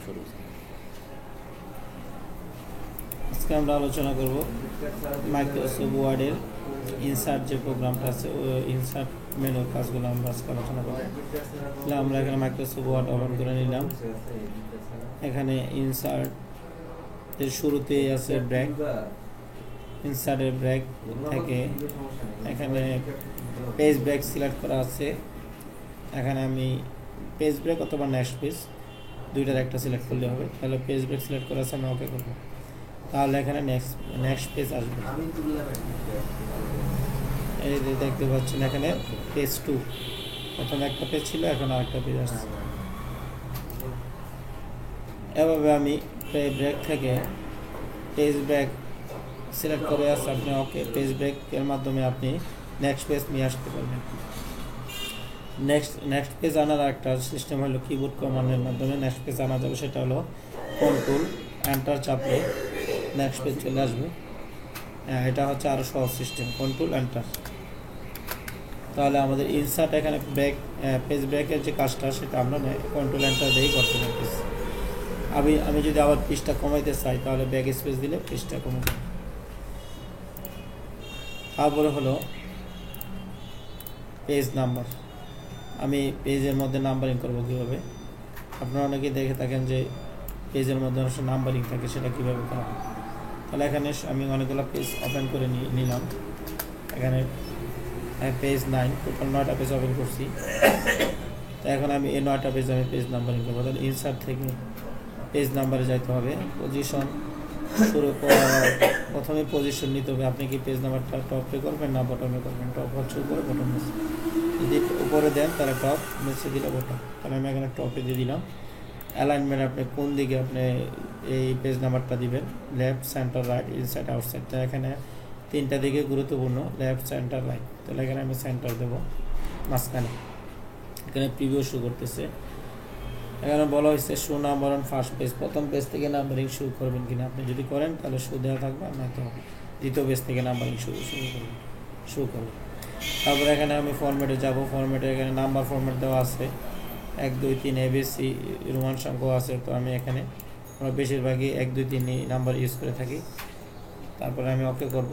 শুরু। আজকে আমরা আলোচনা করব মাইক্রোসফট ওয়ার্ডের ইনসার্ট যে প্রোগ্রামটা আছে ওই ইনসার্ট মেনুর কাজগুলো আমরা আজকে আলোচনা করব। তাহলে আমরা এখানে মাইক্রোসফট ওয়ার্ড ওপেন করে নিলাম। এখানে ইনসার্টের শুরুতেই আছে ব্রেক, ইনসার্টের ব্রেক থেকে এখানে পেজ ব্রেক সিলেক্ট করা আছে। এখানে আমি পেজ ব্রেক অথবা নেক্সট পেজ দুইটার একটা সিলেক্ট করলে হবে। তাহলে পেজ ব্রেক সিলেক্ট করা আছে, আমি ওকে করবো। তাহলে এখানে নেক্সট পেজ আসবে। এই যে দেখতে পাচ্ছেন এখানে পেজ 2, প্রথমে একটা পেজ ছিল, এখন আরেকটা পেজ আসছে। এভাবে আমি ব্রেক থেকে পেজ ব্রেক সিলেক্ট করে আসছে, আপনি ওকে পেজ ব্রেকের মাধ্যমে আপনি নেক্সট পেজ নিয়ে আসতে পারবেন। নেক্সট পেজ আনার একটা সিস্টেম হলো কিবোর্ড কমান্ডের মাধ্যমে নেক্সট পেজ আনা যাবে। সেটা হলো কন্ট্রোল এন্টার চাপলে নেক্সট পেজ চলে আসবে। এটা হচ্ছে আরও সহজ সিস্টেম, কন্ট্রোল এন্টার। তাহলে আমাদের ইনসার্ট এখানে পেজ ব্রেকের যে কাজটা সেটা আমরা কন্ট্রোল এন্টার দিয়েই করতে পারতেছি। আমি যদি আবার পেজটা কমাইতে চাই তাহলে ব্যাক স্পেস দিলে পেজটা কমে যাবে। তারপরে হলো পেজ নাম্বার। আমি পেজের মধ্যে নাম্বারিং করবো কীভাবে, আপনারা অনেকেই দেখে থাকেন যে পেজের মধ্যে অবশ্য নাম্বারিং থাকে, সেটা কীভাবে করা হয়। তাহলে এখানে আমি অনেকগুলো পেজ ওপেন করে নিলাম। এখানে পেজ 9, টোটাল 9টা পেজ ওপেন করছি। তো এখন আমি এই 9টা পেজ আমি পেজ নাম্বারিং করবো। তাহলে ইনসার্ট থেকে পেজ নাম্বারে যাইতে হবে। পজিশন প্রথমে পজিশন নিতে হবে। আপনি কি পেজ নাম্বারটা টপে করবেন না বটমে করবেন? টপ হচ্ছে উপরে, বটম নিচে। যদি উপরে দেন তাহলে টপ, নিচে দিলে বটম। তাহলে আমি এখানে টপে দিয়ে দিলাম। অ্যালাইনমেন্ট আপনি কোন দিকে আপনি এই পেজ নাম্বারটা দিবেন, left, centre, right, inside, outside. তো এখানে 3টা দিকে গুরুত্বপূর্ণ, লেফট, সেন্টার, রাইট। তাহলে এখানে আমি সেন্টার দেবো, মাঝখানে। এখানে প্রিভিউ শো করতেছে। এখানে বলা হয়েছে show number on first page, প্রথম পেজ থেকে নাম্বারিং শুরু করবেন কিনা। আপনি যদি করেন তাহলে শো দেওয়া থাকবে, না তো দ্বিতীয় পেজ থেকে নাম্বারিং শুরু করবেন। তারপরে এখানে আমি ফরম্যাটে যাব। ফরম্যাটে এখানে নাম্বার ফরম্যাট দেওয়া আছে, 1 2 3 ABC রোমান সংখ্যা আছে। তো আমি এখানে আমরা বেশিরভাগই 1 2 3 নাম্বার ইউজ করে থাকি। তারপরে আমি ওকে করব।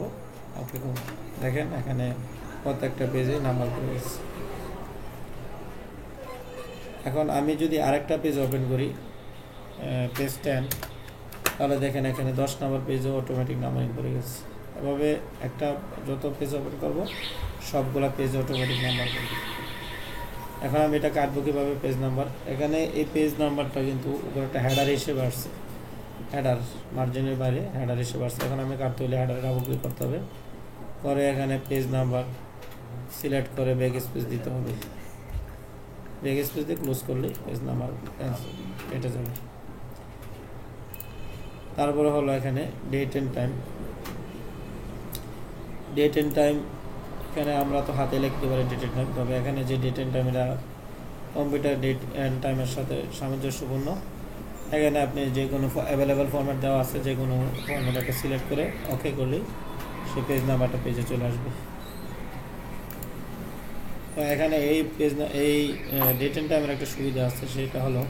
দেখেন এখানে প্রত্যেকটা পেজে নাম্বার করে দিচ্ছি। এখন আমি যদি আরেকটা পেজ ওপেন করি, পেজ 10, তাহলে দেখেন এখানে 10 নম্বর পেজও অটোমেটিক নাম্বারিং করে গেছে। এভাবে একটা যত পেজ ওপেন করব সবগুলা পেজ অটোমেটিক নাম্বার করবে। এখন আমি এটা কাটবো কীভাবে, পেজ নাম্বার। এখানে এই পেজ নাম্বারটা কিন্তু উপরে একটা হেডার হিসেবে আসছে, হেডার মার্জিনের বাইরে হেডার হিসেবে আসছে। এখন আমি কাটতে হলে হেডারে ডাবল ক্লিক করতে হবে, পরে এখানে পেজ নাম্বার সিলেক্ট করে ব্যাক স্পেস দিতে হবে। ব্যাক স্পেস দিয়ে ক্লোজ করলে পেজ নাম্বার কেটে যাবে। তারপরে হলো এখানে date and time. Date and time এখানে আমরা তো হাতে লিখতে পারি ডেট অ্যান্ড টাইম, তবে এখানে যে ডেট অ্যান্ড টাইম এটা কম্পিউটার ডেট অ্যান্ড টাইমের সাথে সামঞ্জস্যপূর্ণ। এখানে আপনি যে কোনো অ্যাভেলেবেল ফরম্যাট দেওয়া আছে, যে কোনো ফরম্যাটকে সিলেক্ট করে ওকে করলেই সেই পেজ নাম্বারটা পেজে চলে আসবে। তো এখানে এই ডেট অ্যান্ড টাইমের একটা সুবিধা আছে, সেটা হলো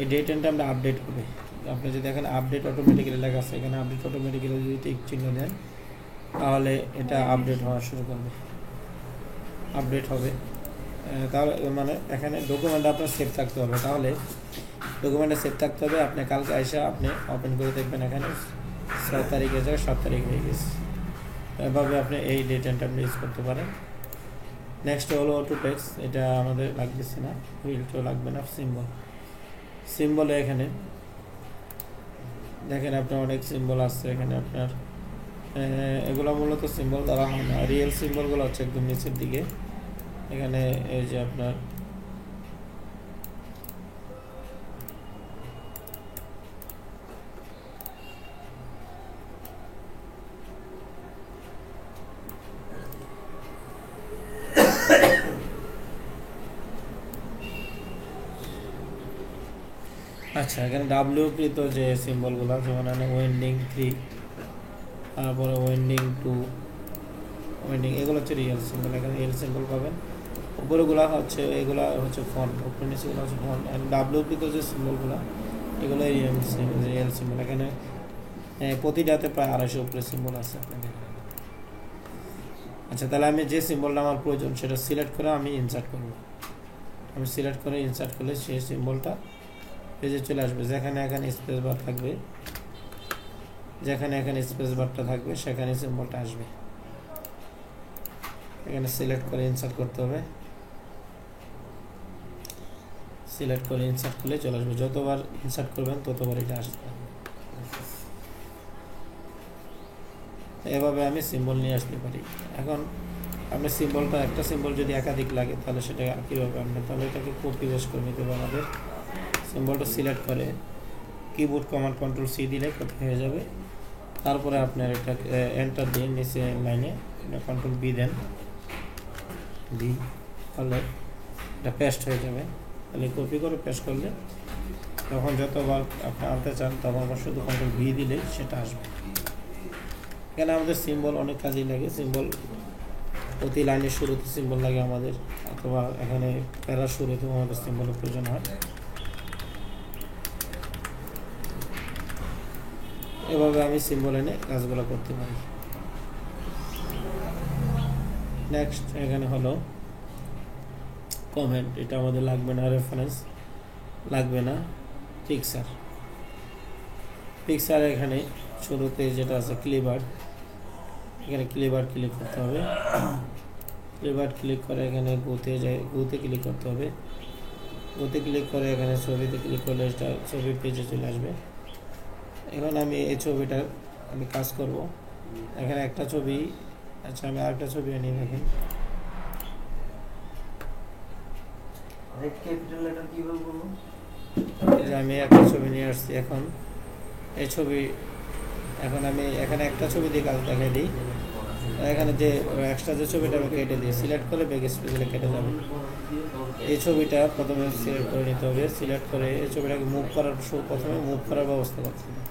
এই ডেট অ্যান্ড টাইমটা আপডেট হবে। আপনি যদি এখানে আপডেট অটোমেটিক্যালি লেখা আছে, এখানে আপডেট অটোমেটিক্যালি যদি টিক চিহ্ন দেন তাহলে এটা আপডেট হওয়া শুরু করবে, আপডেট হবে। তাহলে মানে এখানে ডকুমেন্ট আপনার সেভ থাকতে হবে। তাহলে ডকুমেন্টে সেভ থাকতে হবে। আপনি কালকে এসে আপনি ওপেন করে দেখবেন এখানে 6 তারিখের জায়গায় 7 তারিখ হয়ে গেছে। এভাবে আপনি এই ডেট অ্যান্ড টাইম ইউজ করতে পারেন। নেক্সট হলো অটো টেক্সট। এটা আমাদের লাগতেছে না, হুইলটাও লাগবে না। সিম্বলে এখানে দেখেন আপনার অনেক সিম্বল আসছে। এখানে আপনার এগুলো মূলত সিম্বল দ্বারা হয় না, রিয়েল সিম্বলগুলো হচ্ছে একদম নিচের দিকে। এখানে এই যে আপনার আচ্ছা, এখানে WP তো যে সিম্বলগুলো, যেমন ওয়েন্ডিং 3, তারপরে ওয়েন্ডিং 2, ওয়েন্ডিং, এগুলো হচ্ছে রিয়েল সিম্বল। এখানে রিয়েল সিম্বল পাবেন। উপরেগুলো হচ্ছে এগুলো হচ্ছে ফন্ট, উপরে নিচেগুলো হচ্ছে ফন্ট। WP তো যে সিম্বলগুলো এগুলো রিয়েল সিম্বল। এখানে প্রতিটাতে প্রায় 250 উপরে সিম্বল আছে আপনাদের। আচ্ছা, তাহলে আমি যে সিম্বলটা আমার প্রয়োজন সেটা সিলেক্ট করে আমি ইনসার্ট করব। আমি সিলেক্ট করে ইনসার্ট করলে সেই সিম্বলটা পেজে চলে আসবে। যেখানে এখানে স্পেস বার থাকবে, যেখানে এখানে স্পেস বারটা থাকবে সেখানে সিম্বলটা আসবে। এখানে সিলেক্ট করে ইনসার্ট করতে হবে। সিলেক্ট করে ইনসার্ট করলে চলে আসবে। যতবার ইনসার্ট করবেন ততবার এটা আসবে। এভাবে আমি সিম্বল নিয়ে আসতে পারি। এখন আপনি সিম্বলটা, একটা সিম্বল যদি একাধিক লাগে তাহলে সেটা কীভাবে আনবেন? তাহলে এটাকে কপি পেস্ট করে নিতে হবে। আমাদের সিম্বলটা সিলেক্ট করে কিবোর্ড কমান্ড কন্ট্রোল সি দিলে কপি হয়ে যাবে। তারপরে আপনার এটা এন্টার দিয়ে নিচে লাইনে কন্ট্রোল বি দেন, বি তাহলে এটা পেস্ট হয়ে যাবে। তাহলে কপি করে পেস্ট করলে যখন যতবার আপনি আনতে চান তখন শুধু কন্ট্রোল ভি দিলে সেটা আসবে। এখানে আমাদের সিম্বল অনেক কাজেই লাগে। সিম্বল প্রতি লাইনের শুরুতে সিম্বল লাগে আমাদের, অথবা এখানে প্যারার শুরুতেও আমাদের সিম্বলের প্রয়োজন হয়। এভাবে আমি সিম্বল এনে কাজগুলো করতে পারি। নেক্সট এখানে হলো কমেন্ট। এটা আমাদের লাগবে না, রেফারেন্স লাগবে না। পিকচার, পিকচার এখানে শুরুতে যেটা আছে ক্লিপআর্ট, এখানে ক্লিপআর্ট ক্লিক করতে হবে। ক্লিপআর্ট ক্লিক করে এখানে গুতে ক্লিক করতে হবে। গুতে ক্লিক করে এখানে ছবিতে ক্লিক করলে এটা ছবি পেজে চলে আসবে। এখন আমি এই ছবিটা আমি কাজ করব। এখানে একটা ছবি, আচ্ছা আমি আরেকটা ছবি আনি। দেখেন আমি একটা ছবি নিয়ে আসছি। এখন এই ছবি, এখন আমি এখানে একটা ছবি দিয়ে কাজ দেখাই দিই। এখানে যে এক্সট্রা যে ছবিটা আমি কেটে দিই, সিলেক্ট করে ব্যাক স্পেসে কেটে যাবে। এই ছবিটা প্রথমে সিলেক্ট করে নিতে হবে। সিলেক্ট করে এই ছবিটাকে মুভ করার, প্রথমে মুভ করার ব্যবস্থা করতে হবে।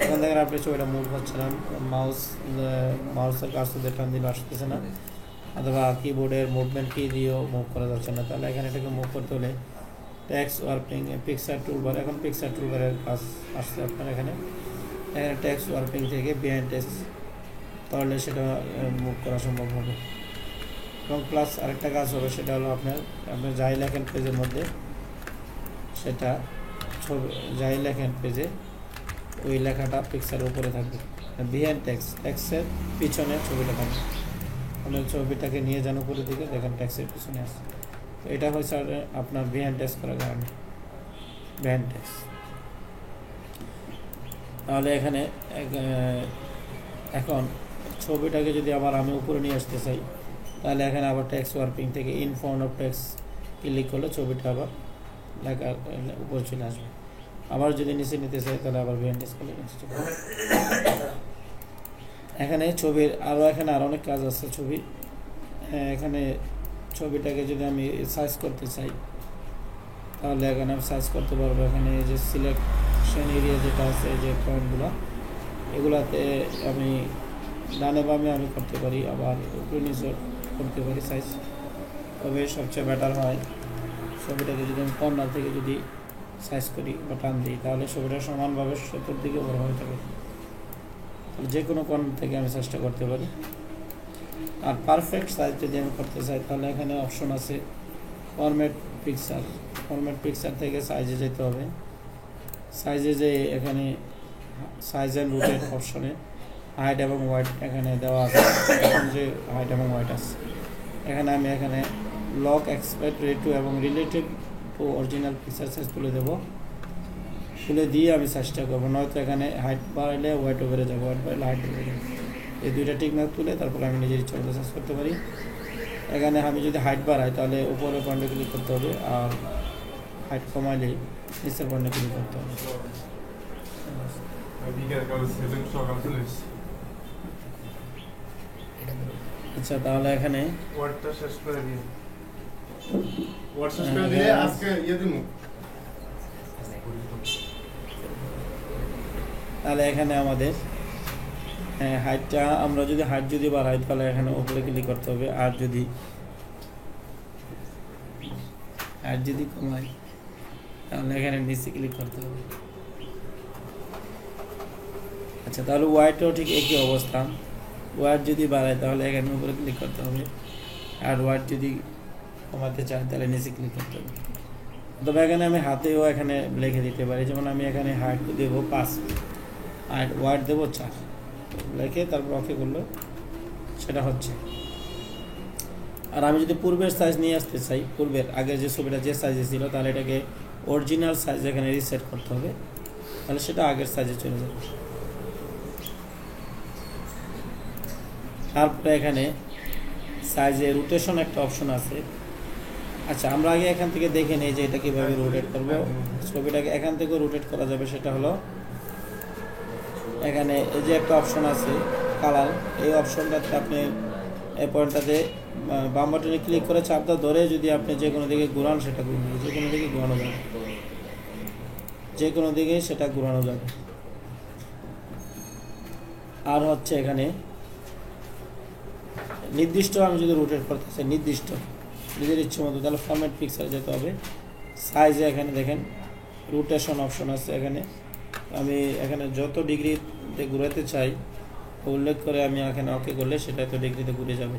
এখন দেখেন আপনি ছবিটা মুভ হচ্ছে না, মাউসের কাজটা টান দিলে আসতেছে না, অথবা কিবোর্ডের মুভমেন্ট কি দিয়েও মুভ করা যাচ্ছে না। তাহলে এখানে এটাকে মুভ করতে হলে টেক্সট ওয়ার্পিং, পিকচার টুলবার, এখন পিকচার টুলবারের কাজ আসছে আপনার। এখানে টেক্সট ওয়ার্পিং থেকে বিহাইন্ড টেক্সট তাহলে সেটা মুভ করা সম্ভব হবে। এবং প্লাস আরেকটা কাজ হবে, সেটা হলো আপনার যাই লেখেন পেজের মধ্যে, সেটা ছবি যাই লেখেন পেজে ওই লেখাটা পিকচারের উপরে থাকবে। বিহাইন্ড টেক্সটের পিছনে ছবিটা থাকবে। আপনার ছবিটাকে নিয়ে যান উপরের দিকে, দেখেন টেক্সটের পিছনে আসছে। তো এটা হচ্ছে আপনার বিহাইন্ড টেক্সট করার কারণে বিহাইন্ড টেক্সট। তাহলে এখানে এখন ছবিটাকে যদি আবার আমি উপরে নিয়ে আসতে চাই, তাহলে এখানে আবার টেক্সট ওয়ার্পিং থেকে in front of text click করলে ছবিটা আবার লেখার উপরে চলে আসবে। আবার যদি নিচে নিতে চাই তাহলে আবার বিহাইন্ড টেক্সট করলে নিচে। এখানে ছবির এখানে আরও অনেক কাজ আছে ছবির। এখানে ছবিটাকে যদি আমি সাইজ করতে চাই তাহলে এখানে আমি সাইজ করতে পারবো। এখানে যে সিলেকশন এরিয়া যেটা আছে, যে পয়েন্টগুলো, এগুলাতে আমি ডানে বামে আমি করতে পারি, আবার উপরে নিচে করতে পারি সাইজ। তবে সবচেয়ে বেটার হয় ছবিটাকে যদি আমি কর্নার থেকে যদি সাইজ করি বা টান দিই, তাহলে ছবিটা সমানভাবে চতুর্দিকে বড় হয়ে থাকে। যে কোনো কর্নার থেকে আমি চেষ্টা করতে পারি। আর পারফেক্ট সাইজ যদি আমি করতে চাই তাহলে এখানে অপশন আছে ফরম্যাট পিকচার। ফরম্যাট পিকচার থেকে সাইজে যেতে হবে। সাইজে যে এখানে সাইজ অ্যান্ড রুটের অপশনে হাইট এবং ওয়াইট এখানে দেওয়া আছে। এখন যে হাইট এবং ওয়াইট আছে, এখানে আমি এখানে লক এক্সপেক্ট রেটু এবং relative to original picture size তুলে দেবো। তুলে দিয়ে আমি চেষ্টা করবো, নয়তো এখানে হাইট বাড়াইলে ওয়াইটও বেড়ে যাবে, ওয়াইট বাড়াইলে হাইট বেড়ে যাবে। এই দুইটা ঠিক না তুলে তারপরে আমি নিজের ইচ্ছা মতো সাইজ করতে পারি। এখানে আমি যদি হাইট বাড়াই তাহলে উপরে পয়েন্টে ক্লিক করতে হবে, আর হাইট কমাইলে নিচের পয়েন্টে ক্লিক করতে হবে। আচ্ছা, তাহলে এখানে তাহলে এখানে আমাদের হাইটটা আমরা যদি হাইট যদি বাড়াই তাহলে এখানে উপরে ক্লিক করতে হবে, আর যদি হাইট যদি কমাই তাহলে এখানে নিচে ক্লিক করতে হবে। আচ্ছা, তাহলে ওয়াইডও ঠিক একই অবস্থান। ওয়াইড যদি বাড়ায় তাহলে এখানে উপরে ক্লিক করতে হবে, আর ওয়াইড যদি কমাতে চাই তাহলে নিচে ক্লিক করতে হবে। তবে এখানে আমি হাতেও এখানে লিখে দিতে পারি, যেমন আমি এখানে হাইট দেবো 5 আর ওয়াইড দেবো 4, লিখে তারপর ওকে করলে সেটা হচ্ছে। আর আমি যদি পূর্বের সাইজ নিয়ে আসতে চাই, পূর্বের আগের যে ছবিটা যে সাইজে ছিল, তাহলে এটাকে অরিজিনাল সাইজ এখানে রিসেট করতে হবে, তাহলে সেটা আগের সাইজে চলে যাবে। তারপরে এখানে সাইজে রোটেশন একটা অপশন আছে। আচ্ছা, আমরা আগে এখান থেকে দেখে নিই যে এটা কীভাবে রোটেট করবো। ছবিটাকে এখান থেকেও রোটেট করা যাবে, সেটা হলো এখানে এই যে একটা অপশন আছে কালার, এই অপশনটাতে আপনি এই পয়েন্টটাতে বাম বাটনে ক্লিক করে চাপটা ধরে যদি আপনি যে কোনো দিকে ঘুরান সেটা ঘুরবে, যে কোনো দিকে ঘোরানো যাবে, যে কোনো দিকে সেটা ঘোরানো যাবে। আর হচ্ছে এখানে নির্দিষ্ট আমি যদি রোটেট করতে চাই, নির্দিষ্ট নিজের ইচ্ছে মতো, তাহলে ফরম্যাট পিকচার যেতে হবে। সাইজে এখানে দেখেন রোটেশন অপশন আছে, এখানে আমি এখানে যত ডিগ্রিতে ঘুরাতে চাই উল্লেখ করে আমি এখানে ওকে করলে সেটা এত ডিগ্রিতে ঘুরে যাবে।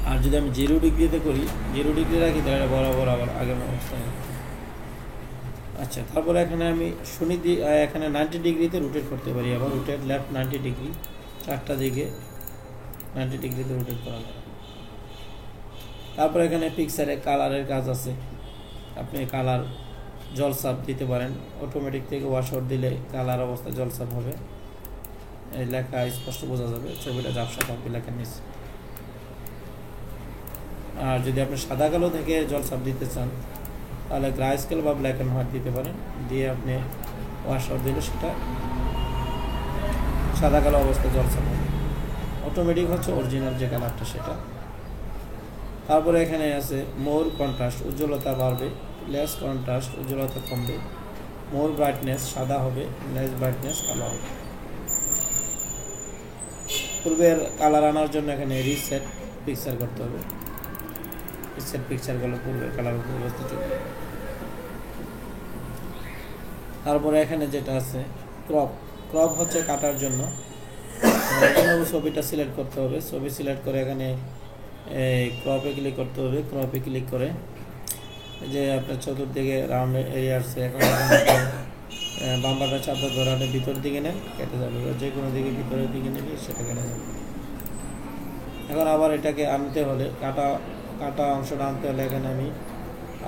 আর যদি আমি 0 ডিগ্রিতে করি, 0 ডিগ্রি রাখি, তাহলে বরাবর আবার আগের অবস্থায়। আচ্ছা, তারপরে এখানে আমি এখানে 90 ডিগ্রিতে রোটেট করতে পারি, আবার রোটেট লেফট 90 ডিগ্রি, 4টা দিকে 90 ডিগ্রিতে রোটেট করা যায়। তারপরে এখানে পিকচারে কালারের কাজ আছে, আপনি কালার জলসাপ দিতে পারেন, অটোমেটিক থেকে ওয়াশ আউট দিলে কালার অবস্থা জলসাপ হবে, এই লেখা স্পষ্ট বোঝা যাবে, ছবিটা ঝাপসা থাকবে লেখার নিচে। আর যদি আপনি সাদা কালো থেকে জলসাপ দিতে চান তাহলে গ্রে স্কেল বা ব্ল্যাক অ্যান্ড হোয়াইট দিতে পারেন, দিয়ে আপনি ওয়াশ আউট দিলে সেটা সাদা কালো অবস্থায় জলসাপ হবে, অটোমেটিক হচ্ছে অরিজিনাল যে কালারটা সেটা। তারপরে এখানে আছে মোর কন্ট্রাস্ট, উজ্জ্বলতা বাড়বে, লেস কন্ট্রাস্ট, উজ্জ্বলতা কমবে, মোর ব্রাইটনেস, সাদা হবে, লেস ব্রাইটনেস, কালো হবে। পূর্বের কালার আনার জন্য এখানে রিসেট পিকচার করতে হবে, রিসেট পিকচার করলে পূর্বের কালার উপস্থিত চলবে। তারপরে এখানে যেটা আছে ক্রপ, ক্রপ হচ্ছে কাটার জন্য ছবিটা সিলেক্ট করতে হবে, ছবি সিলেক্ট করে এখানে ক্রপে ক্লিক করতে হবে, ক্রপে ক্লিক করে যে আপনার চতুর্দিকে রাউন্ড এরিয়া আসছে, এখন বাম্পারটা চাপটা ধরে ভিতর দিকে নেন, কেটে যাবে, যে কোনো দিকে ভিতরের দিকে নেবে সেটা কেটে যাবে। এখন আবার এটাকে আনতে হলে কাটা অংশটা আনতে হলে এখানে আমি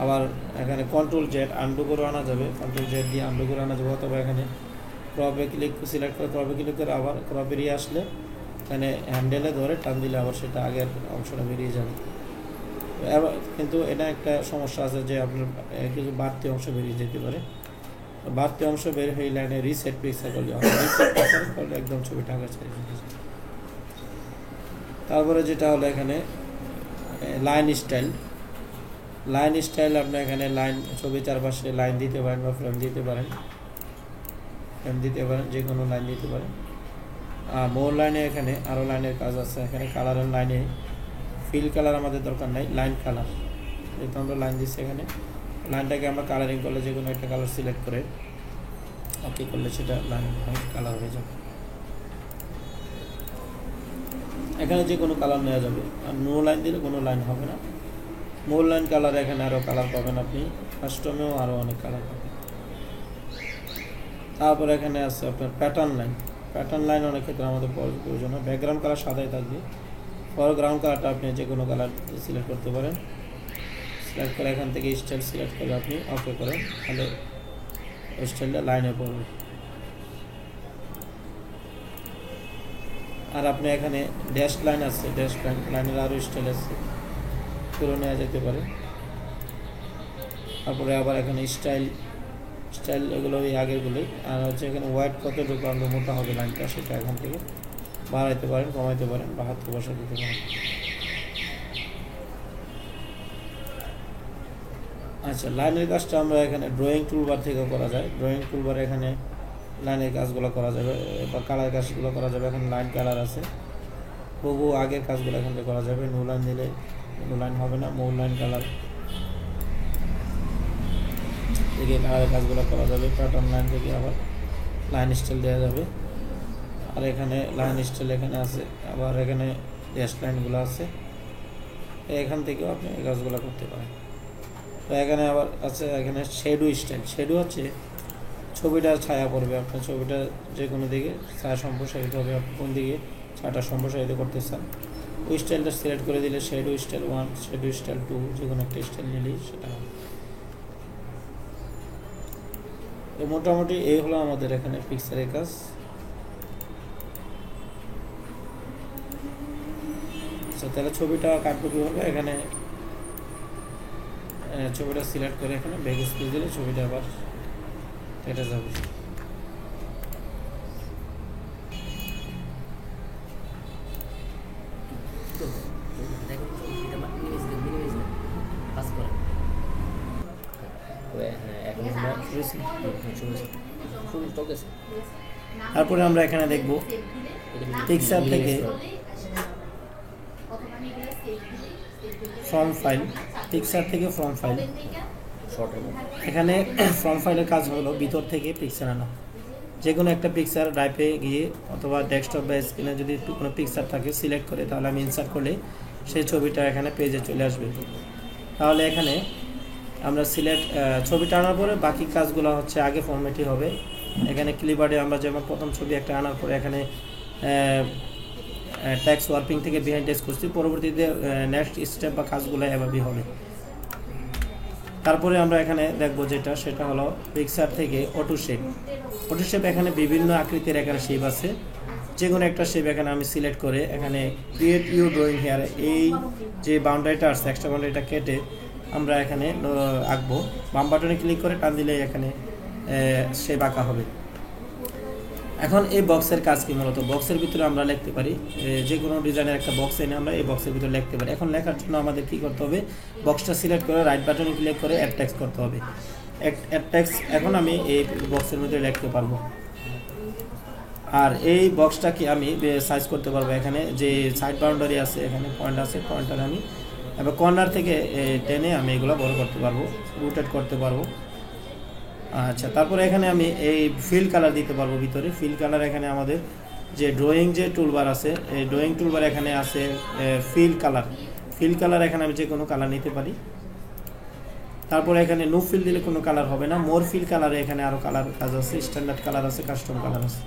আবার এখানে কন্ট্রোল জেড আন্ডু করে আনা যাবে, কন্ট্রোল জেড দিয়ে আন্ডু করে আনা যাবে, অথবা এখানে ক্রপে ক্লিক সিলেক্ট করে ক্রপে ক্লিক করে আবার ক্রপ বেরিয়ে আসলে এখানে হ্যান্ডেলে ধরে টান দিলে আবার সেটা আগের অংশটা বেরিয়ে যাবে। কিন্তু এটা একটা সমস্যা আছে যে আপনার কিছু বাড়তি অংশ বেরিয়ে যেতে পারে, বাড়তি অংশ বের হয়ে লাইনে রিসেট পিকচার করলে হবে, রিসেট পিকচার করলে একদম ছবিটা আগে ছেড়ে যেতে। তারপরে যেটা হলো এখানে লাইন স্টাইল, লাইন স্টাইল আপনি এখানে লাইন ছবির চারপাশে লাইন দিতে পারেন বা ফ্রেম দিতে পারেন, যে কোনো লাইন দিতে পারেন। আর মোর লাইনে এখানে আরও লাইনের কাজ আছে, এখানে কালারের লাইনে ফিল কালার আমাদের দরকার নাই, লাইন কালার, যেহেতু আমরা লাইন দিচ্ছি এখানে লাইনটাকে আমরা কালারিং করলে যে কোনো একটা কালার সিলেক্ট করে ওকে করলে সেটা লাইন কালার হয়ে যাবে। এখানে যে কোনো কালার নেওয়া যাবে, আর নো লাইন দিলে কোনো লাইন হবে না। মোর লাইন কালার এখানে আরও কালার পাবেন আপনি, কাস্টমেও আরও অনেক কালার পাবেন। তারপর এখানে আছে আপনার প্যাটার্ন লাইন, প্যাটার্ন লাইন অনেক ক্ষেত্রে আমাদের প্রয়োজন হয়। ব্যাকগ্রাউন্ড কালার সাদাই থাকবে, ফরগ্রাউন্ড কালারটা আপনি যে কোনো কালার সিলেক্ট করতে পারেন, সিলেক্ট করে এখান থেকে স্টাইল সিলেক্ট করে আপনি ওকে করেন, তাহলে স্টাইলটা লাইনে পড়বে। আর আপনি এখানে ড্যাশ লাইন আছে, ড্যাশ লাইনের আরও স্টাইল আছে, করে নেওয়া যেতে পারে। তারপরে আবার এখানে স্টাইল এগুলো ওই আগেরগুলোই। আর হচ্ছে এখানে ওয়াইড কতটুকু আমরা মোটা হবে লাইনটা সেটা এখান থেকে বাড়াইতে পারেন, কমাইতে পারেন বা হাত বসা দিতে পারেন। আচ্ছা, লাইনের কাজটা আমরা এখানে ড্রয়িং টুলবার থেকে করা যায়, ড্রয়িং টুলবার এখানে লাইনের কাজগুলো করা যাবে বা কালার কাজগুলো করা যাবে। এখানে লাইন কালার আছে, বহু আগের কাজগুলো এখান থেকে করা যাবে। নো লাইন দিলে কোনো লাইন হবে না, মূল লাইন কালার। থেকে কালারের কাজগুলো করা যাবে। প্যাটার্ন লাইন থেকে আবার লাইন স্টাইল দেওয়া যাবে। আর এখানে লাইন স্টাইল এখানে আছে, আবার এখানে ড্যাশ লাইনগুলো আছে, এখান থেকেও আপনি এই কাজগুলো করতে পারেন। তো এখানে আবার আছে এখানে শেডো স্টাইল। শেডো হচ্ছে ছবিটা ছায়া পড়বে, আপনার ছবিটা যে কোনো দিকে ছায়া সম্প্রসারিত হবে, আপনি কোন দিকে ছায়াটা সম্প্রসারিত করতে চান ওই স্টাইলটা সিলেক্ট করে দিলে শেডো স্টাইল 1, শেডো স্টাইল 2 যে কোনো একটা স্টাইল নিলেই সেটা হবে। তো মোটামুটি এই হলো আমাদের এখানে পিকচারের কাজ। তাহলে ছবিটা কাটবো কীভাবে, এখানে ছবিটা সিলেক্ট করে এখানে ব্যাক স্পেস দিলে ছবিটা আবার কেটে যাবে। তারপরে আমরা এখানে দেখব পিকচার থেকে ফ্রম ফাইল, পিকচার থেকে ফ্রম ফাইল। এখানে ফ্রম ফাইলের কাজ হলো ভিতর থেকে পিকচার আনা। যে কোনো একটা পিকচার ড্রাইভে গিয়ে অথবা ডেস্কটপ বা স্ক্রিনে যদি কোনো পিকচার থাকে সিলেক্ট করে তাহলে আমি ইনসার্ট করলে সেই ছবিটা এখানে পেজে চলে আসবে। তাহলে এখানে আমরা ছবিটা আনার পরে বাকি কাজগুলো হচ্ছে আগে ফরম্যাটই হবে। এখানে ক্লিপবোর্ডে আমরা যেমন প্রথম ছবি একটা আনার পরে এখানে ট্যাক্স ওয়ার্পিং থেকে বিহাইন্ড টেক্সট করছি, পরবর্তীতে নেক্সট স্টেপ বা কাজগুলো এভাবেই হবে। তারপরে আমরা এখানে দেখবো সেটা হলো পিকচার থেকে অটো শেপ। অটো শেপ এখানে বিভিন্ন আকৃতির এখানে শেপ আছে, যে কোনো একটা শেপ এখানে আমি সিলেক্ট করে এখানে ক্রিয়েট ইউ ড্রয়িং হেয়ার এই যে বাউন্ডারিটা আছে এক্সট্রা বাউন্ডারিটা কেটে আমরা এখানে আঁকবো। বাম বাটনে ক্লিক করে টান দিলে এখানে শেপ আঁকা হবে। এখন এই বক্সের কাজ কি, মূলত বক্সের ভিতরে আমরা লিখতে পারি, যে কোনো ডিজাইনের একটা বক্স এনে আমরা এই বক্সের ভিতরে লিখতে পারি। এখন লেখার জন্য আমাদের কি করতে হবে, বক্সটা সিলেক্ট করে রাইট বাটনে ক্লিক করে অ্যাড টেক্সট করতে হবে। অ্যাড টেক্সট এখন আমি এই বক্সের মধ্যে লিখতে পারবো। আর এই বক্সটাকে আমি সাইজ করতে পারবো। এখানে যে সাইড বাউন্ডারি আছে এখানে পয়েন্ট আছে, পয়েন্টার আমি এবার কর্নার থেকে টেনে আমি এগুলো বড় করতে পারবো, রোটেট করতে পারবো। আচ্ছা, তারপরে এখানে আমি এই ফিল কালার দিতে পারবো ভিতরে। ফিল কালার এখানে আমাদের যে ড্রয়িং যে টুলবার আছে এই ড্রয়িং টুলবার এখানে আছে ফিল কালার। ফিল কালার এখানে আমি যে কোনো কালার নিতে পারি। তারপরে এখানে নো ফিল দিলে কোনো কালার হবে না, মোর ফিল কালারে এখানে আরও কালার কাজ আছে, স্ট্যান্ডার্ড কালার আছে, কাস্টম কালার আছে।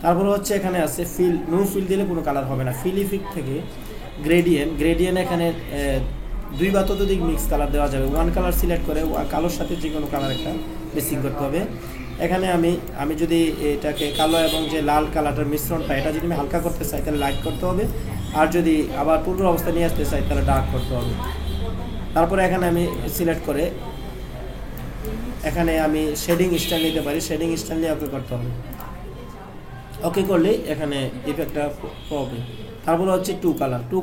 তারপরে হচ্ছে এখানে আছে ফিল, নো ফিল দিলে কোনো কালার হবে না। ফিল ইফেক্ট থেকে গ্রেডিয়েন্ট এখানে 2 বা ততোধিক মিক্স কালার দেওয়া যাবে। 1 কালার সিলেক্ট করে কালোর সাথে যে কোনো কালার একটা মিক্সিং করতে হবে। এখানে আমি যদি এটাকে কালো এবং যে লাল কালারটার মিশ্রণটা এটা যদি আমি হালকা করতে চাই তাহলে লাইট করতে হবে, আর যদি আবার পূর্ব অবস্থা নিয়ে আসতে চাই তাহলে ডার্ক করতে হবে। তারপরে এখানে আমি সিলেক্ট করে এখানে আমি শেডিং স্টাইল নিতে পারি, শেডিং স্টাইল নিয়ে ওকে করতে হবে। ওকে করলে এখানে ইফেক্টটা হবে। তারপরে হচ্ছে টু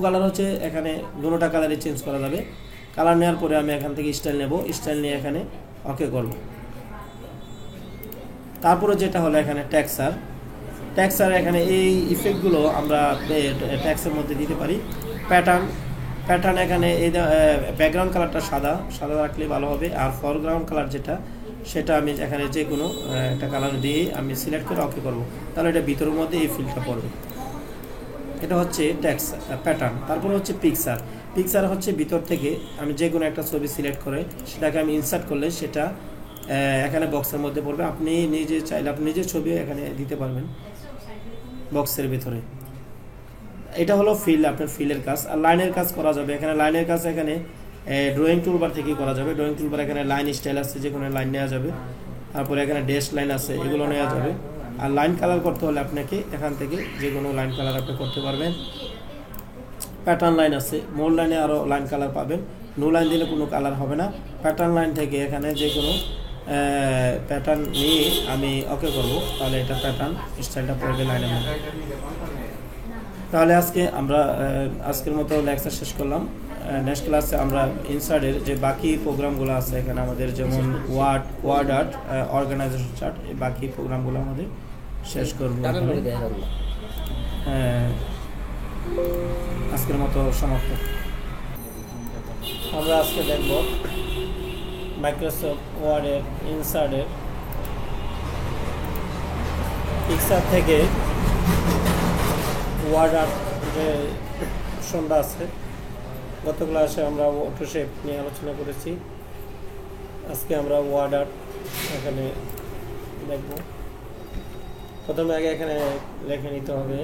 কালার হচ্ছে এখানে দুটোটা কালারে চেঞ্জ করা যাবে। কালার নেওয়ার পরে আমি এখান থেকে স্টাইল নেব, স্টাইল নিয়ে এখানে ওকে করব। তারপরে যেটা হলো এখানে টেক্সচার এখানে এই ইফেক্টগুলো আমরা ট্যাক্সের মধ্যে দিতে পারি। প্যাটার্ন এখানে এই ব্যাকগ্রাউন্ড কালারটা সাদা রাখলে ভালো হবে। আর ফরগ্রাউন্ড কালার সেটা আমি এখানে যে কোনো একটা কালার দিয়ে আমি সিলেক্ট করে ওকে করব, তাহলে এটা ভিতরের মধ্যে এই ফিলটা পড়বে। এটা হচ্ছে প্যাটার্ন। তারপরে হচ্ছে পিকচার হচ্ছে ভিতর থেকে আমি যে কোনো একটা ছবি সিলেক্ট করে সেটাকে আমি ইনসার্ট করলে সেটা এখানে বক্সের মধ্যে পড়বে। আপনি নিজে চাইলে আপনি নিজের ছবি এখানে দিতে পারবেন বক্সের ভিতরে। এটা হলো আপনার ফিলের কাজ। আর লাইনের কাজ করা যাবে। এখানে লাইনের কাজ এখানে ড্রয়িং টুলবার থেকে করা যাবে। ড্রয়িং টুলবার এখানে লাইন স্টাইল আছে, যে কোনো লাইন নেওয়া যাবে। তারপরে এখানে ড্যাশ লাইন আছে, এগুলো নেওয়া যাবে। আর লাইন কালার করতে হলে আপনাকে এখান থেকে যে কোনো লাইন কালার আপনি করতে পারবেন। প্যাটার্ন লাইন আছে, মোর লাইনে আরও লাইন কালার পাবেন। নো লাইন দিলে কোনো কালার হবে না। প্যাটার্ন লাইন থেকে এখানে যে কোনো প্যাটার্ন নিয়ে আমি ওকে করব, তাহলে এটা প্যাটার্ন স্টাইলটা পড়বে লাইনের মধ্যে। তাহলে আজকের মতো লেকচার শেষ করলাম। নেক্সট ক্লাসে আমরা ইনসার্টের যে বাকি প্রোগ্রামগুলো আছে এখানে আমাদের, যেমন ওয়ার্ড আর্ট, অর্গানাইজেশন চার্ট, এই বাকি প্রোগ্রামগুলো আমাদের শেষ করব। আজকের মতো সমাপ্ত। আমরা আজকে দেখব মাইক্রোসফট ওয়ার্ডের ইনসার্টের পিকচার থেকে ওয়ার্ড আর্ট যে অপশনটা আছে, গত ক্লাসে আমরা অটোশেপ নিয়ে আলোচনা করেছি। আজকে আমরা ওয়ার্ড আর্ট এখানে দেখব। প্রথমে আগে এখানে লিখে নিতে হবে,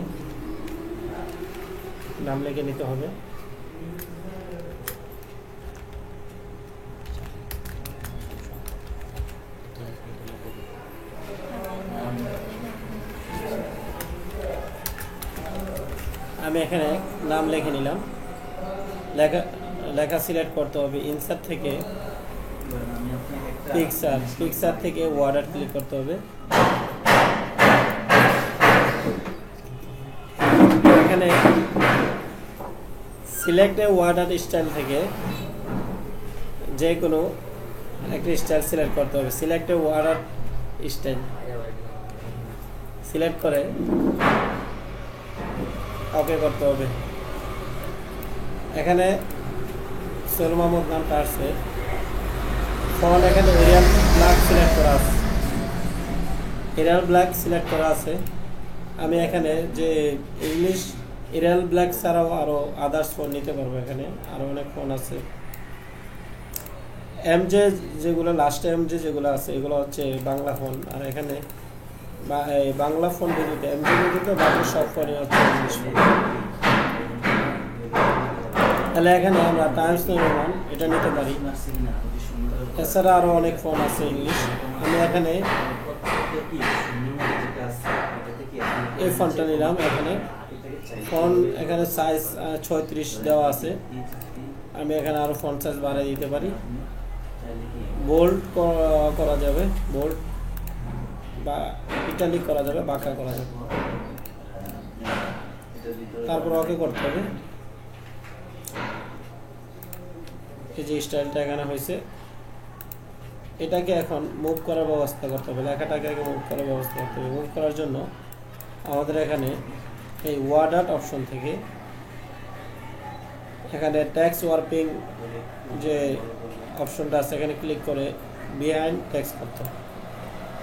নাম লিখে নিতে হবে। আমি এখানে নাম লিখে নিলাম। লেখা সিলেক্ট করতে হবে, ইনসার্ট থেকে পিকচার থেকে ওয়ার্ড আর্ট ক্লিক করতে হবে। এখানে select a word art style থেকে যে কোনো একটা স্টাইল সিলেক্ট করতে হবে। Select a word art style select করে ওকে করতে হবে। এখানে সোহেল মাহমুদ নামটা আসছে, ফন্ট এখানে এরিয়াল ব্ল্যাক সিলেক্ট করা আছে, এরিয়াল ব্ল্যাক সিলেক্ট করা আছে। আমি এখানে যে ইংলিশ এরিয়াল ব্ল্যাক ছাড়াও আরও আদার্স ফন্ট নিতে পারবো। এখানে আরও অনেক ফন্ট আছে। এমজে যেগুলো লাস্ট এমজে যেগুলো আছে এগুলো হচ্ছে বাংলা ফন্ট, আর এখানে বাংলা ফন্ট দিতে এমজে দিতে বাকি সব ফন্টই হচ্ছে ইংলিশ ফন্ট। তাহলে এখানে আমরা টাইমস নিউ রোমান এটা নিতে পারি। এছাড়া আরও অনেক ফন্ট আছে ইংলিশ। আমি এখানে এই ফন্টটা নিলাম। এখানে ফন্ট এখানে সাইজ 36 দেওয়া আছে। আমি এখানে আরও ফন্ট সাইজ বাড়িয়ে দিতে পারি। বোল্ড করা যাবে, বোল্ড বা ইটালিক করা যাবে, বাঁকা করা যাবে। তারপর ওকে করতে হবে। এই যে স্টাইলটা এখানে হয়েছে, এটাকে এখন মুভ করার ব্যবস্থা করতে হবে। লেখাটাকে আগে মুভ করার ব্যবস্থা করতে হবে। মুভ করার জন্য আমাদের এখানে এই ওয়ার্ড আর্ট অপশন থেকে এখানে টেক্সট ওয়ার্পিং যে অপশনটা আছে এখানে ক্লিক করে বিহাইন্ড টেক্সট করতে হবে।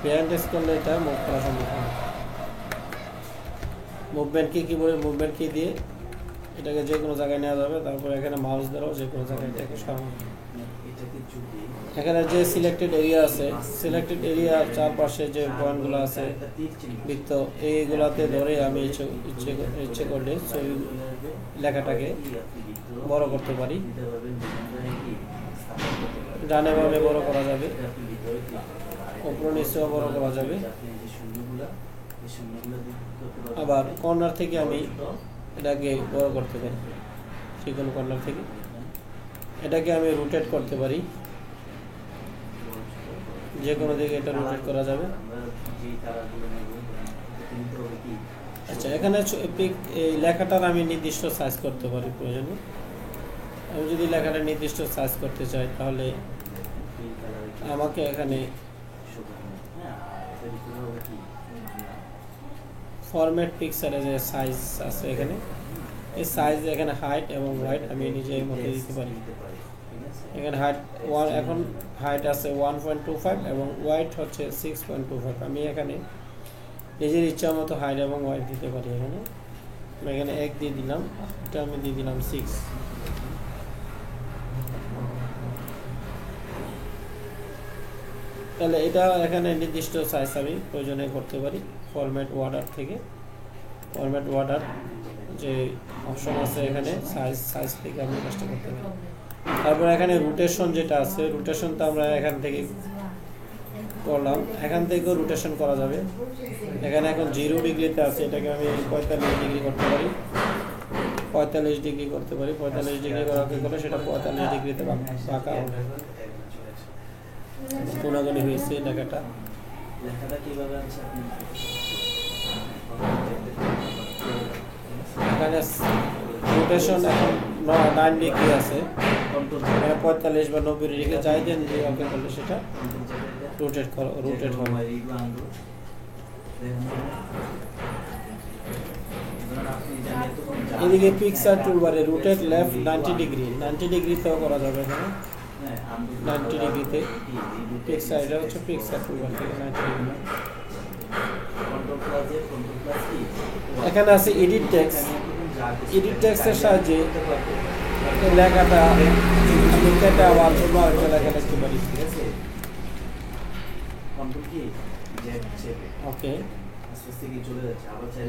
বিহাইন্ড টেক্সট করলে এটা মুভ করা সম্ভব হবে। মুভমেন্ট কি বলে, মুভমেন্ট কি দিয়ে এটাকে যে কোনো জায়গায় নেওয়া যাবে। তারপর এখানে মাউস দ্বারাও যে কোনো জায়গায় এটাকে সরানো যাবে। এখানে যে সিলেক্টেড এরিয়া আছে, সিলেক্টেড এরিয়ার চারপাশে যে পয়েন্টগুলো আছে বৃত্ত, এইগুলাতে ধরে আমি ইচ্ছে করলে ছবি লেখাটাকে বড় করতে পারি। ডানে বামে বড় করা যাবে, উপর নিচেও বড় করা যাবে। আবার কর্নার থেকে আমি এটাকে বড় করতে পারি, যে কোনো কর্নার থেকে এটাকে আমি রোটেট করতে পারি। যে কোনো দিকে এটা রোটেট করা যাবে। আচ্ছা, এখানে এই লেখাটার আমি নির্দিষ্ট সাইজ করতে পারি প্রয়োজনে। আমি যদি লেখাটা নির্দিষ্ট সাইজ করতে চাই তাহলে আমাকে এখানে ফরম্যাট পিকচারে যে সাইজ আছে এখানে, এই সাইজ এখানে হাইট এবং ওয়াইড আমি নিজের মতো দিতে পারি। এখানে হাইট এখন হাইট আছে 1.25 এবং ওয়াইড হচ্ছে 6.25। আমি এখানে নিজের ইচ্ছা মতো হাইট এবং ওয়াইড দিতে পারি। এখানে 1 দিয়ে দিলাম, এটা আমি দিয়ে দিলাম 6। তাহলে এটা এখানে নির্দিষ্ট সাইজ আমি প্রয়োজনে করতে পারি। ফরম্যাট ওয়ার্ড আর্ট থেকে ফরম্যাট ওয়ার্ড আর্ট যে অপশন আছে এখানে সাইজ থেকে আমি কাজটা করতে পারি। তারপর এখানে রোটেশন যেটা আছে, রোটেশনটা আমরা এখান থেকে করলাম, এখান থেকেও রোটেশন করা যাবে। এখানে এখন 0 ডিগ্রিতে আছে, এটাকে আমি 45 ডিগ্রি করতে পারি, 45 ডিগ্রি করতে পারি। 45 ডিগ্রি করাকে করে সেটা 45 ডিগ্রিতে বাঁকা হবে। কোনাগুনি হয়েছে লেখাটা। এখানে রোটেশন এখন 9 ডিগ্রি আছে, 45 বা 90 ডিগ্রি যাই দেন যে ওকে করলে সেটা রোটেট হবে। এদিকে পিকচার টুলবারে রোটেট লেফট 90 ডিগ্রিতেও করা যাবে। এখানে 90 ডিগ্রিতে পিকচার, এটা হচ্ছে পিকচার টুলবার থেকে 90 ডিগ্রি। এখানে আছে এডিট টেক্সট। এডিট টেক্সটের সাহায্যে এই লেখাটা আমি কেটে আবার অন্য আরেকটা লেখা লিখতে পারি। ওকে,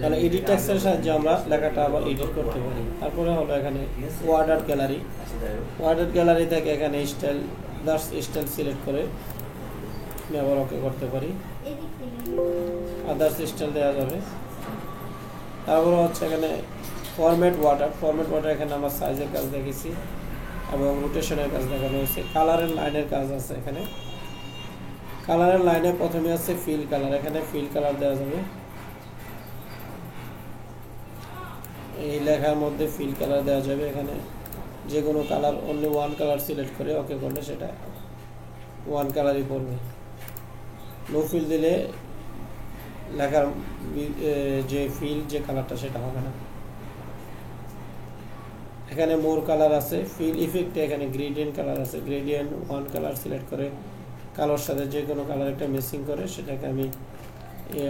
তাহলে এডিট টেক্সটের সাহায্যে আমরা লেখাটা আবার এডিট করতে পারি। তারপরে হলো এখানে ওয়ার্ড গ্যালারি। ওয়ার্ড গ্যালারি থেকে এখানে স্টাইল, স্টাইল সিলেক্ট করে আমি আবার ওকে করতে পারি, আদার্স স্টাইল দেওয়া যাবে। তারপরে হচ্ছে এখানে ফরম্যাট ওয়াটার। ফরম্যাট ওয়াটার এখানে আমরা সাইজের কাজ দেখেছি এবং রোটেশনের কাজ দেখানো হয়েছে। কালারের লাইনের কাজ আছে এখানে। কালারের লাইনে প্রথমে আছে ফিল কালার, এখানে ফিল কালার দেওয়া যাবে। এই লেখার মধ্যে ফিল কালার দেওয়া যাবে। এখানে যে কোনো colour, only one colour select করে ওকে করলে সেটা ওয়ান কালারই পড়বে। নো ফিল দিলে লেখার যে ফিল, যে কালারটা সেটা হবে না। এখানে মোর কালার আছে। ফিল ইফেক্টে এখানে গ্রেডিয়েন্ট কালার আছে। গ্রেডিয়েন্ট ওয়ান কালার সিলেক্ট করে কালার সাথে যে কোনো কালার একটা মিক্সিং করে সেটাকে আমি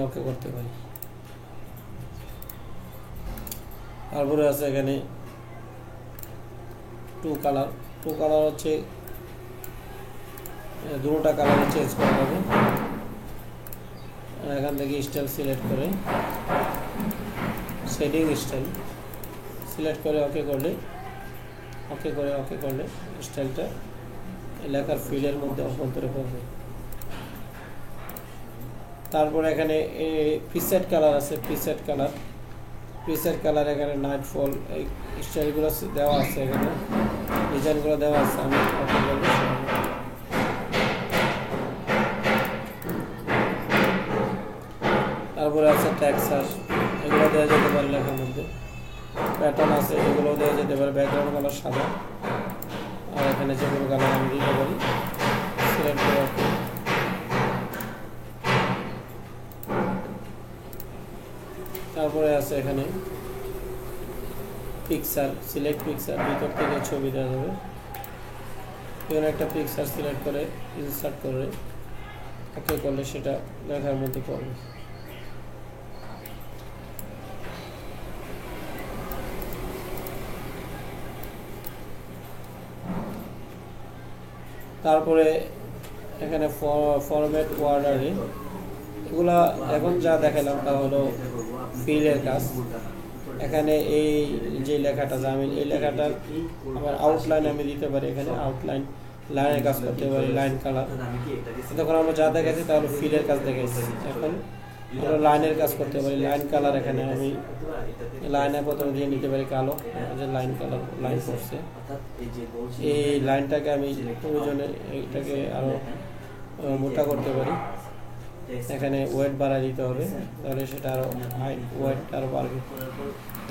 ওকে করতে পারি। তারপরে আছে এখানে টু কালার। টু কালার হচ্ছে দুটোটা কালার চেঞ্জ করা যাবে। এখান থেকে স্টাইল সিলেক্ট করে শেডিং স্টাইল সিলেক্ট করে ওকে করলে স্টাইলটা লেখার ফিলের মধ্যে অভ্যন্তরে পড়বে। তারপর এখানে প্রিসেট কালার আছে। প্রিসেট কালার এখানে নাইট ফল, এই স্টাইলগুলো দেওয়া আছে, এখানে ডিজাইনগুলো দেওয়া আছে। আমি ওকে করব। তারপরে আছে টেক্সচার, এগুলো দেওয়া যেতে পারে লেখার মধ্যে। প্যাটার্ন আছে, এগুলো দেওয়া যেতে পারে। ব্যাকগ্রাউন্ড কালার সাদা, আর এখানে যে কোনো কালার আমি দিতে পারি সিলেক্ট করে। তারপরে আছে এখানে পিকচার, সিলেক্ট পিকচার, ভিতর থেকে ছবি দেওয়া যাবে। এখানে একটা পিকচার সিলেক্ট করে ইনসার্ট করে ওকে করলে সেটা লেখার মধ্যে পড়বে। তারপরে এখানে ফরম্যাট ওয়ার্ডারে, এগুলা এখন যা দেখালাম তা হলো ফিলের কাজ। এখানে এই যে লেখাটা জামিল, এই লেখাটার আমার আউটলাইন আমি দিতে পারি। এখানে আউটলাইন লাইনের কাজ করতে পারি, লাইন কালার। তখন আমরা যা দেখাচ্ছি তাহলে ফিলের কাজ দেখাচ্ছি। এখন আমরা লাইনের কাজ করতে পারি। লাইন কালার এখানে আমি লাইনে প্রথমে দিয়ে নিতে পারি কালো, যে লাইন কালার লাইন করছে। এই লাইনটাকে আমি প্রয়োজনে এটাকে আরো মোটা করতে পারি। এখানে ওয়েট বাড়াই দিতে হবে, তাহলে সেটা আরো হাইট ওয়েট আরো বাড়বে।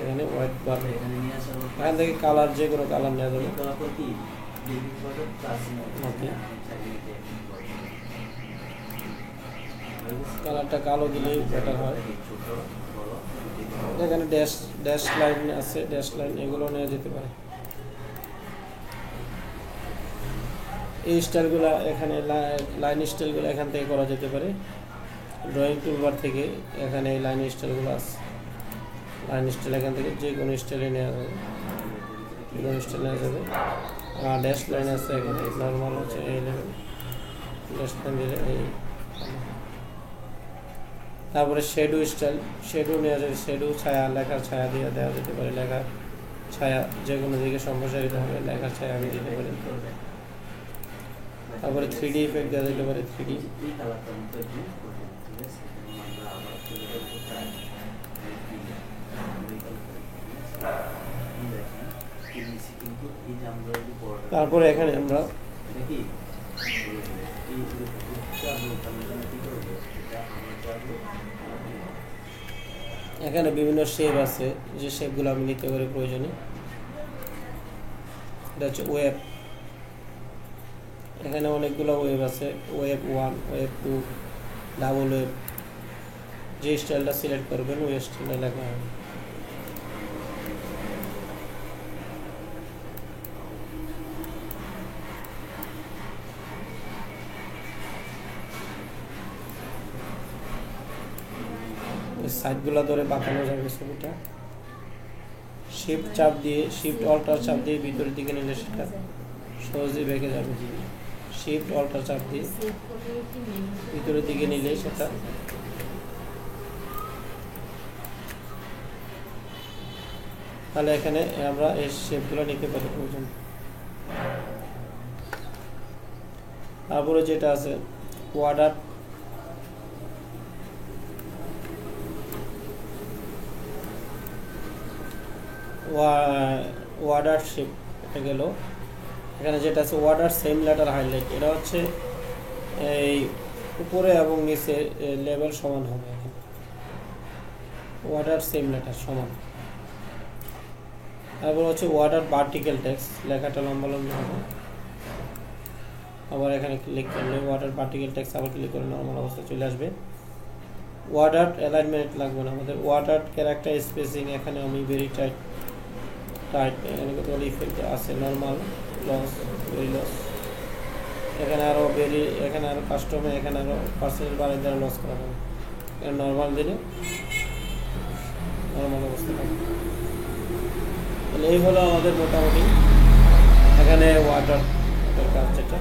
এখানে ওয়েট বাড়বে। এখান থেকে কালার, যে কোনো কালার নেওয়া যাবে। কালারটা কালো দিলেই বেটার হয়। এখানে ড্যাশ লাইন আছে, ড্যাশ লাইন এগুলো নেওয়া যেতে পারে। এই স্টাইলগুলো এখানে লাইন স্টাইলগুলো এখান থেকে করা যেতে পারে। ড্রয়িং টুলবার থেকে এখানে এই লাইন স্টাইলগুলো আছে। লাইন স্টাইল এখান থেকে যে কোনো স্টাইলে নেওয়া যাবে, কোনো স্টাইল নেওয়া যাবে। আর ড্যাশ লাইন আছে এখানে, নর্মাল হচ্ছে এই লেভেল ড্যাশ লাইন দিলে এই। তারপরে শেডো স্টাইল, শেডো নেওয়া যাবে। শেডো ছায়া, লেখার ছায়া দিয়ে দেওয়া যেতে পারে। লেখার ছায়া যে কোনো দিকে সম্প্রসারিত হবে, লেখার ছায়া আমি দিতে পারি। তারপরে 3D ইফেক্ট দেওয়া যেতে পারে। 3D তারপরে এখানে আমরা এখানে বিভিন্ন শেপ আছে, যে শেপগুলো আমি নিতে পারি প্রয়োজনে। এটা হচ্ছে ওয়েব। এখানে অনেকগুলো ওয়েব আছে, ওয়েব 1, ওয়েব 2, ডাবল ওয়েব। যে স্টাইলটা সিলেক্ট করবেন ওই স্টাইলে লেখা হবে। সাইডগুলো ধরে বাঁকানো যাবে ছবিটা। শিফট চাপ দিয়ে, শিফট অল্টার চাপ দিয়ে ভিতরের দিকে নিলে সেটা সহজেই বেঁকে যাবে। শিফট অল্টার চাপ দিয়ে ভিতরের দিকে নিলে সেটা তাহলে এখানে আমরা এই শেপগুলো নিতে পারি প্রয়োজন। তারপরে যেটা আছে ওয়ার্ডার, ওয়ার্ডার শেপ গেল। এখানে যেটা আছে ওয়ার্ডার সেম লেটার হাইলাইট, এটা হচ্ছে এই উপরে এবং নিচে লেভেল সমান হবে। এখানে ওয়ার্ডার সেম লেটার সমান। তারপর হচ্ছে ওয়ার্ডার ভার্টিক্যাল টেক্সট, লেখাটা লম্বা লম্বা হবে। আবার এখানে ক্লিক করলে ওয়ার্ডার ভার্টিক্যাল টেক্সট আবার ক্লিক করে নর্মাল অবস্থা চলে আসবে। ওয়ার্ডার অ্যালাইনমেন্ট লাগবে না আমাদের। ওয়ার্ডার ক্যারেক্টার স্পেসিং, এখানে আমি ভেরি টাইট এখানে কতগুলো ইফেক্ট আছে, নর্মাল, লস, ভেরি লস, এখানে আরও ভেরি, এখানে আরও কাস্টমে, এখানে আরও পার্সেন্টেজ বাড়িয়ে দ্বারা লস করা হবে। এখানে নর্মাল দিলে নর্মাল অবস্থা থাকবে। তাহলে এই হলো আমাদের মোটামুটি এখানে ওয়ার্ডার কাজ যেটা।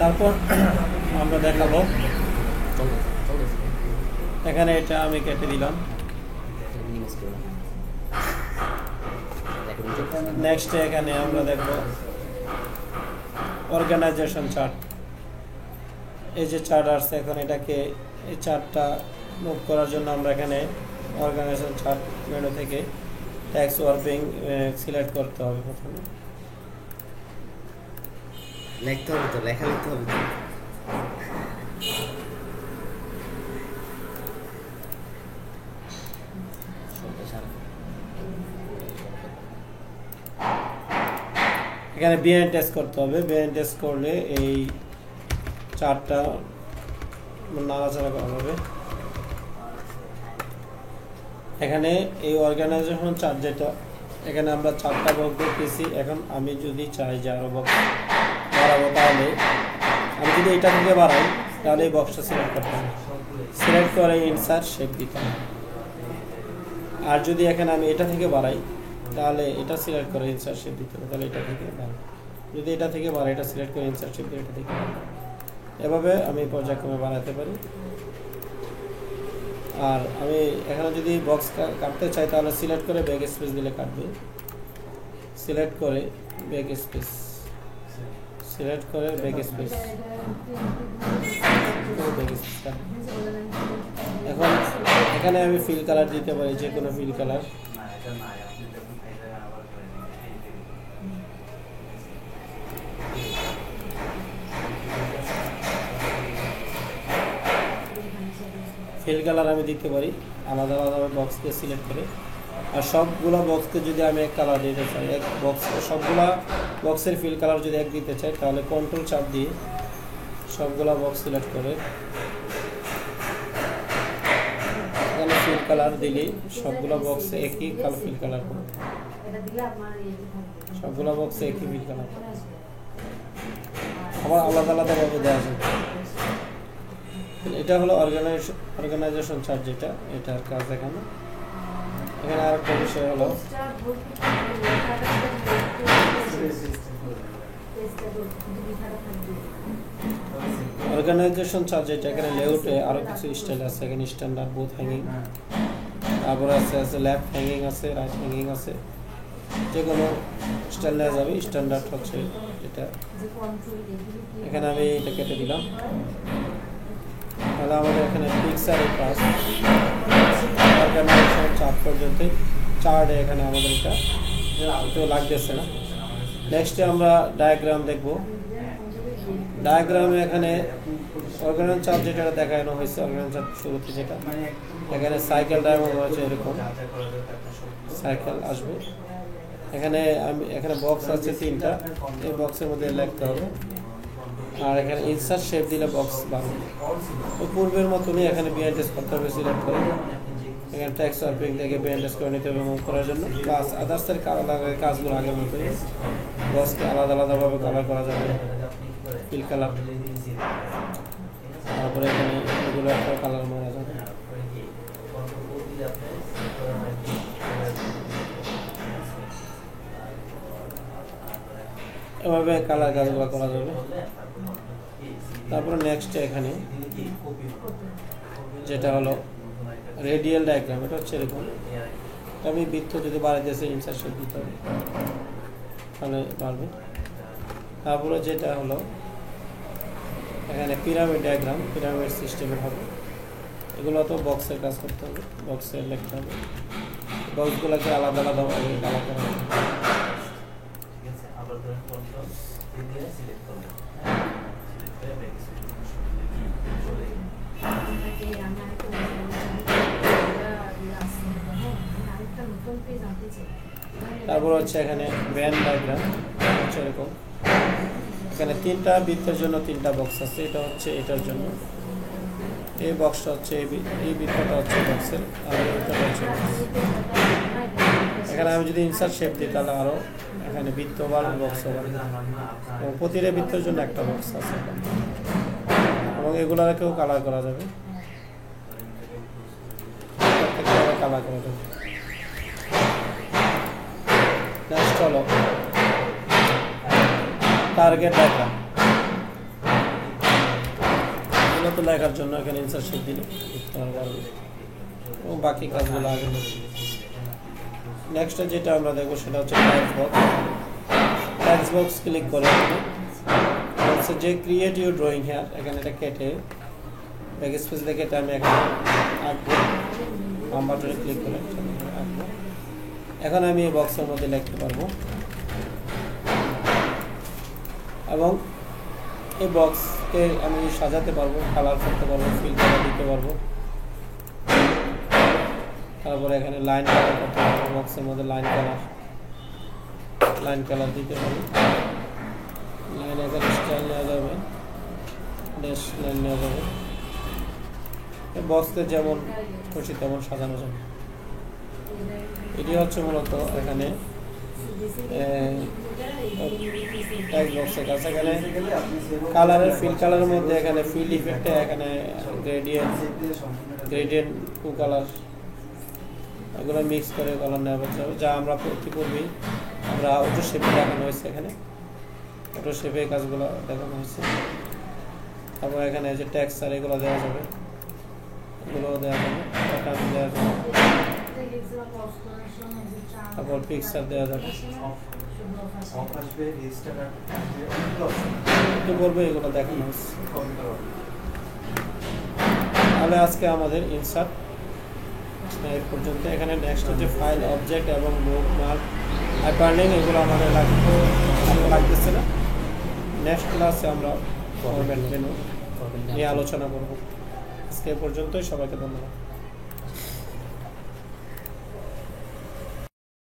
তারপর আমরা দেখাবো এখানে এটা আমি কেটে দিলাম। নেক্সট এখানে আমরা দেখব অর্গানাইজেশন চার্ট। এই যে চার্ট আসছে, এখন এটাকে এই চার্টটা মুভ করার জন্য আমরা এখানে অর্গানাইজেশন চার্ট মেনু থেকে ট্যাক্স ওয়ার্পিং সিলেক্ট করতে হবে। প্রথমে লিখতে হবে তো, লেখা লিখতে হবে তো। এখানে বিএন টেস্ট করতে হবে। বিএন টেস্ট করলে এই চার্টটা নাড়াচাড়া করা হবে। এখানে এই অর্গানাইজেশন চার্ট যেটা, এখানে আমরা 4টা বক্স দেখতেছি। এখন আমি যদি চাই যে আরও বক্স বাড়াবো, তাহলে আমি যদি এটা থেকে বাড়াই তাহলে এই বক্সটা সিলেক্ট করতে হবে। সিলেক্ট করে ইনসার্ট শেপ দিতে হবে। আর যদি এখানে আমি এটা থেকে বাড়াই তাহলে এটা সিলেক্ট করে ইনসার্ট শেপ দিতে হবে। তাহলে এটা থেকে বাড়াই, যদি এটা থেকে বাড়াই এটা সিলেক্ট করে ইনসার্ট শেপ দিয়ে এটা থেকে বাড়াই। এভাবে আমি পর্যায়ক্রমে বাড়াতে পারি। আর আমি এখানে যদি বক্স কাটতে চাই তাহলে সিলেক্ট করে ব্যাক স্পেস দিলে কাটবে। সিলেক্ট করে ব্যাক স্পেস, সিলেক্ট করে ব্যাক স্পেস, এখন এখানে আমি ফিল কালার দিতে পারি, যে কোনো ফিল কালার। ফিল কালার আমি দিতে পারি আলাদা আলাদাভাবে বক্সকে সিলেক্ট করে। আর সবগুলো বক্সকে যদি আমি এক কালার দিতে চাই, এক বক্স সবগুলা বক্সের ফিল কালার যদি এক দিতে চাই তাহলে কন্ট্রোল চাপ দিয়ে সবগুলা বক্স সিলেক্ট করে এখানে ফিল কালার দিলে সবগুলা বক্সে একই কালার ফিল কালার হবে। সবগুলা বক্সে একই ফিল কালার, আবার আলাদা আলাদাভাবে দেওয়া যায়। এটা হলো অর্গানাইজেশন চার্ট যেটা, এটার কাজ দেখানো। এখানে আরেকটা বিষয় হলো অর্গানাইজেশন চার্ট যেটা, এখানে লেআউটে আরো কিছু স্টাইল আছে। এখানে স্ট্যান্ডার্ড, বোথ হ্যাঙ্গিং, তারপরে আছে লেফট হ্যাঙ্গিং আছে, রাইট হ্যাঙ্গিং আছে, যে কোনো স্টাইল নেওয়া যাবে। স্ট্যান্ডার্ড হচ্ছে এটা। এখানে আমি এটা কেটে দিলাম। তাহলে আমাদের এখানে পিকচারের কাজ অর্গানাইজেশন চার্ট পর্যন্ত চার্টে এখানে আমাদের এটা তো লাগতেছে না। নেক্সটে আমরা ডায়াগ্রাম দেখব। ডায়াগ্রামে এখানে অর্গানাইজেশন চার্ট যেটা দেখানো হয়েছে, অর্গানাইজেশন চার্ট শুরুতে যেটা, এখানে সাইকেল ডায়াগ্রাম হচ্ছে, এরকম সাইকেল আসবে। এখানে বক্স আছে 3টা, এই বক্সের মধ্যে লিখতে হবে। আর এখানে ইনসার্ট শেপ দিলে বক্স বাড়বে। ওই পূর্বের মতনই এখানে বিএনএস করতে হবে, সিলেক্ট করে এখানে ট্যাক্স ওয়ার্পিং থেকে বিএনএস করে নিতে হবে মুভ করার জন্য। প্লাস আদার্সের কাজগুলো আগের মতোই বক্সকে আলাদা আলাদাভাবে কালার করা যাবে, ফিল কালার। তারপরে এখানে এগুলো একটা কালার মারা যাবে। এভাবে কালার কাজগুলো করা যাবে। তারপরে নেক্সট এখানে যেটা হলো রেডিয়াল ডায়াগ্রাম, এটা হচ্ছে এরকম। আমি বৃত্ত যদি বাড়াইতেছে ইনসার্শন দিতে হবে, তাহলে বাড়বে। তারপরে যেটা হলো এখানে পিরামিড ডায়াগ্রাম, পিরামিড সিস্টেমের হবে। এগুলো তো বক্সের কাজ করতে হবে, বক্সের লিখতে হবে, বক্সগুলোকে আলাদা আলাদাভাবে কালার করা হবে। তারপর হচ্ছে এখানে ভ্যান ডায়াগ্রাম হচ্ছে এরকম। এখানে তিনটা বৃত্তের জন্য তিনটা বক্স আছে। এটা হচ্ছে এটার জন্য, এই বক্সটা হচ্ছে এই বৃত্তটা হচ্ছে বক্সের, আর এইটা হচ্ছে বক্স। এখানে আমি যদি ইনসার্ট শেপ দিই তাহলে আরও এখানে বৃত্ত বাড়বে, বক্স বাড়বে, এবং প্রতিটা বৃত্তের জন্য একটা বক্স আছে। এবং এগুলোকেও কালার করা যাবে, কালার করা যাবে। নেক্সট হলো টার্গেট ডায়াগ্রাম। এগুলো তো লেখার জন্য এখানে ইনসার্ট শেপ দিলে এবং বাকি কাজগুলো আগে। নেক্সট যেটা আমরা দেখবো সেটা হচ্ছে text box. Text box click করে হচ্ছে যে ক্রিয়েট ইউর ড্রয়িং হেয়ার, এখানে এটা কেটে ব্যাক স্পেস দিয়ে কেটে আমি এখানে আঁকবো। বাম বাটনে ক্লিক করে আঁকবো। এখন আমি এই বক্সের মধ্যে লিখতে পারবো এবং এই বক্সকে আমি সাজাতে পারবো, কালার করতে পারবো, ফিল কালার দিতে পারবো। তারপরে এখানে লাইন কালার করতে পারবো, বক্সের মধ্যে লাইন কালার দিতে পারবো। লাইন এখানে স্টাইল নেওয়া যাবে, ড্যাশ লাইন নেওয়া যাবে। বক্সে যেমন খুশি তেমন সাজানো যাবে। এটি হচ্ছে মূলত এখানে টেক্সট বক্সের কাছে। এখানে কালারের ফিল কালারের মধ্যে এখানে ফিল ইফেক্টে এখানে গ্রেডিয়েন্ট টু কালার এগুলো মিক্স করে কালার নেওয়া যাবে, যা আমরা পূর্বেই আমরা অটো শেপে দেখানো হয়েছে। এখানে অটো শেপে কাজগুলো দেখানো হয়েছে। তারপর এখানে যে টেক্সচার এগুলো দেওয়া যাবে, এগুলো দেওয়া যাবে, প্যাটার্ন দেওয়া যাবে, তারপর পিকচার দেওয়া যাবে। একটু বলবো এগুলো দেখানো হচ্ছে। তাহলে আজকে আমাদের ইনসার্ট এই পর্যন্ত। এখানে নেক্সট হচ্ছে ফাইল, অবজেক্ট এবং মুভ, মার্ক, হাইপারলিংক, এগুলো আমাদের লাগতেছে না। নেক্সট ক্লাসে আমরা ফরম্যাট মেনু নিয়ে আলোচনা করব। আজকে পর্যন্তই, সবাইকে ধন্যবাদ।